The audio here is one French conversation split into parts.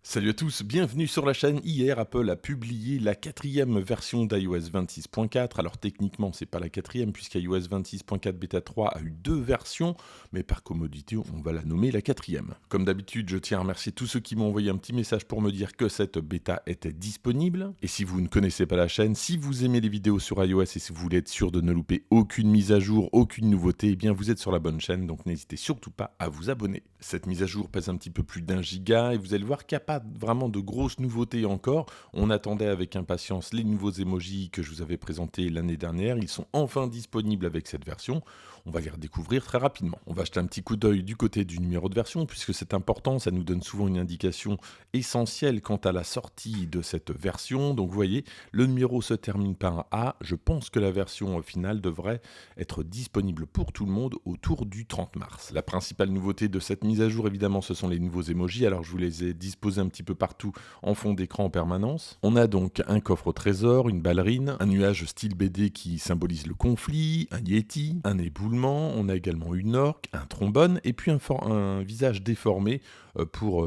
Salut à tous, bienvenue sur la chaîne. Hier, Apple a publié la quatrième version d'iOS 26.4. Alors techniquement, c'est pas la quatrième puisqu'iOS 26.4 Beta 3 a eu deux versions, mais par commodité, on va la nommer la quatrième. Comme d'habitude, je tiens à remercier tous ceux qui m'ont envoyé un petit message pour me dire que cette bêta était disponible. Et si vous ne connaissez pas la chaîne, si vous aimez les vidéos sur iOS et si vous voulez être sûr de ne louper aucune mise à jour, aucune nouveauté, eh bien vous êtes sur la bonne chaîne, donc n'hésitez surtout pas à vous abonner. Cette mise à jour pèse un petit peu plus d'1 giga et vous allez voir qu'il n'y a pas vraiment de grosses nouveautés encore. On attendait avec impatience les nouveaux emojis que je vous avais présentés l'année dernière. Ils sont enfin disponibles avec cette version. On va les redécouvrir très rapidement. On va jeter un petit coup d'œil du côté du numéro de version puisque c'est important. Ça nous donne souvent une indication essentielle quant à la sortie de cette version. Donc vous voyez, le numéro se termine par un A. Je pense que la version finale devrait être disponible pour tout le monde autour du 30 mars. La principale nouveauté de cette mise à jour, évidemment, ce sont les nouveaux emojis. Alors je vous les ai disposés un petit peu partout en fond d'écran en permanence. On a donc un coffre au trésor, une ballerine, un nuage style BD qui symbolise le conflit, un yeti, un éboulement, on a également une orque, un trombone et puis un visage déformé pour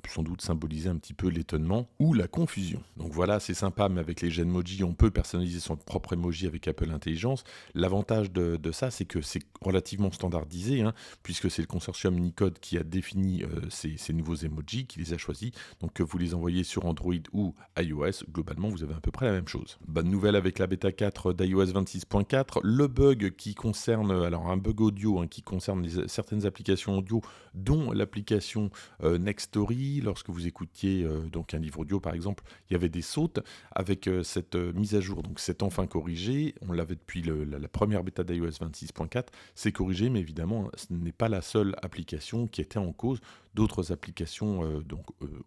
sans doute symboliser un petit peu l'étonnement ou la confusion. Donc voilà, c'est sympa, mais avec les Genmoji, on peut personnaliser son propre emoji avec Apple Intelligence. L'avantage de ça, c'est que c'est relativement standardisé, puisque c'est le consortium Unicode qui a défini ces nouveaux emojis, qui les a choisis. Donc que vous les envoyez sur Android ou iOS, globalement, vous avez à peu près la même chose. Bonne nouvelle avec la bêta 4 d'iOS 26.4, le bug qui concerne, alors un bug audio qui concerne certaines applications audio, dont l'application Nextory. Lorsque vous écoutiez donc un livre audio par exemple, il y avait des sautes. Avec cette mise à jour, donc c'est enfin corrigé. On l'avait depuis la première bêta d'iOS 26.4, c'est corrigé, mais évidemment, ce n'est pas la seule application qui était en cause. D'autres applications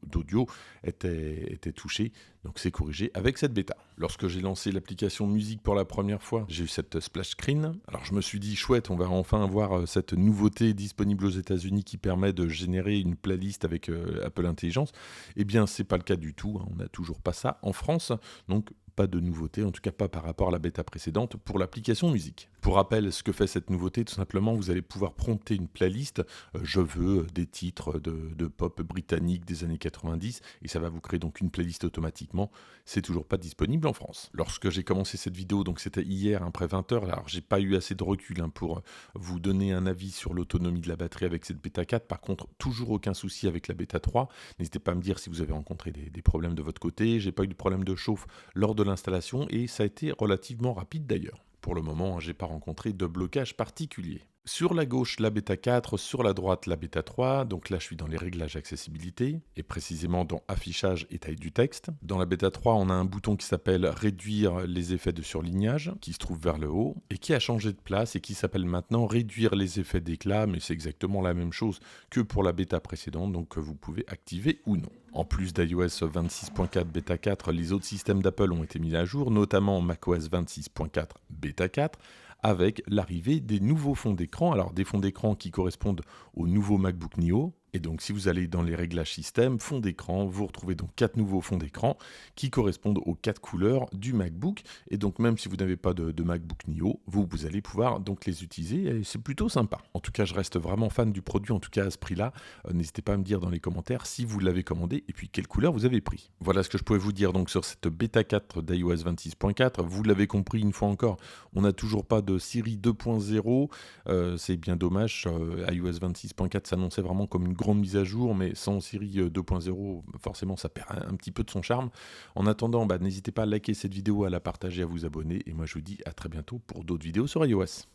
d'audio étaient touchées, donc c'est corrigé avec cette bêta. Lorsque j'ai lancé l'application musique pour la première fois, j'ai eu cette splash screen. Alors je me suis dit, chouette, on va enfin avoir cette nouveauté disponible aux États-Unis qui permet de générer une playlist avec Apple Intelligence. Eh bien, c'est pas le cas du tout, on n'a toujours pas ça en France, donc pas de nouveauté, en tout cas pas par rapport à la bêta précédente pour l'application musique. Pour rappel, ce que fait cette nouveauté, tout simplement, vous allez pouvoir prompter une playlist. Je veux des titres de pop britannique des années 90 et ça va vous créer donc une playlist automatiquement. C'est toujours pas disponible en France. Lorsque j'ai commencé cette vidéo, donc c'était hier après 20h, alors j'ai pas eu assez de recul pour vous donner un avis sur l'autonomie de la batterie avec cette bêta 4. Par contre, toujours aucun souci avec la bêta 3. N'hésitez pas à me dire si vous avez rencontré des problèmes de votre côté. J'ai pas eu de problème de chauffe lors de l'installation et ça a été relativement rapide d'ailleurs. Pour le moment, j'ai pas rencontré de blocage particulier. Sur la gauche, la bêta 4, sur la droite, la bêta 3. Donc là, je suis dans les réglages accessibilité et précisément dans affichage et taille du texte. Dans la bêta 3, on a un bouton qui s'appelle réduire les effets de surlignage, qui se trouve vers le haut et qui a changé de place et qui s'appelle maintenant réduire les effets d'éclat, mais c'est exactement la même chose que pour la bêta précédente, donc que vous pouvez activer ou non. En plus d'iOS 26.4 Beta 4, les autres systèmes d'Apple ont été mis à jour, notamment macOS 26.4 Beta 4, avec l'arrivée des nouveaux fonds d'écran. Alors des fonds d'écran qui correspondent au nouveau MacBook Neo. Et donc si vous allez dans les réglages système, fond d'écran, vous retrouvez donc 4 nouveaux fonds d'écran qui correspondent aux 4 couleurs du MacBook. Et donc même si vous n'avez pas de MacBook Neo, vous allez pouvoir donc les utiliser et c'est plutôt sympa. En tout cas, je reste vraiment fan du produit, en tout cas à ce prix-là. N'hésitez pas à me dire dans les commentaires si vous l'avez commandé et puis quelle couleur vous avez pris. Voilà ce que je pouvais vous dire donc sur cette bêta 4 d'iOS 26.4. Vous l'avez compris une fois encore, on n'a toujours pas de Siri 2.0. C'est bien dommage. iOS 26.4 s'annonçait vraiment comme une grande mise à jour, mais sans Siri 2.0, forcément ça perd un petit peu de son charme. En attendant, n'hésitez pas à liker cette vidéo, à la partager, à vous abonner, et moi je vous dis à très bientôt pour d'autres vidéos sur iOS.